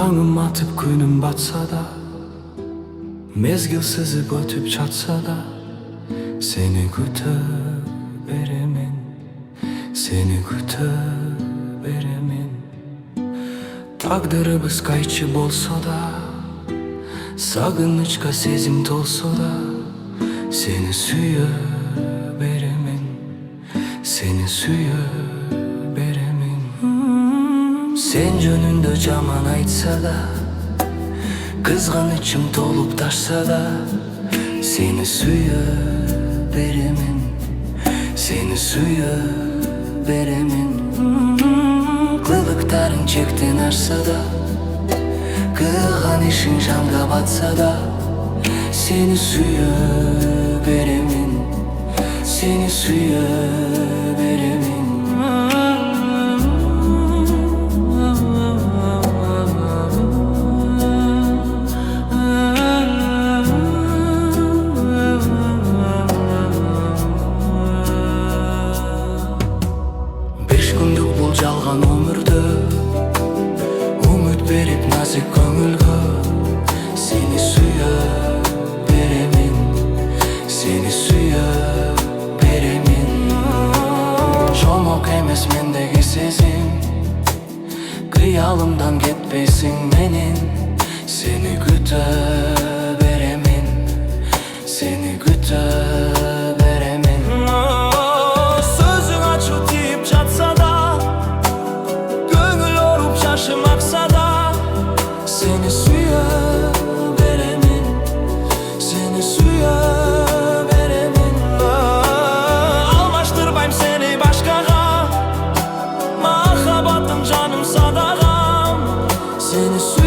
Tangım atıp günüm batsa da, mezgil sızıp ötüp çatsa da, seni kütüp beremin, seni kütüp beremin. Taqdırыбыз кайчы болсо да, сагынычка сезим толсо да, seni sүйүп беремин, seni sүйүп беремин. Sen жөнүндө жаман айтса да, кызганычым толуп ташса да, seni sүйүп беремин, seni sүйүп беремин. Кылыктарың чектен ашса да, кылган ишиң жанга батса да, seni sүйүп беремин, seni sүйүп беремин. Жалған өмірді үміт беріп назик көңілгі, сені сүйіп беремін, сені сүйіп беремін. Жомок емес мендегі сезім, қиялымдан кетпейсің менен, сені күтіп беремін, сені күтіп беремін. Сөзің ачу тиіп жатса да, aksa da, seni suyup veremin, seni suyup veremin. Almaştırbayım seni başkaga, mahabatım canım sadagam, seni suyup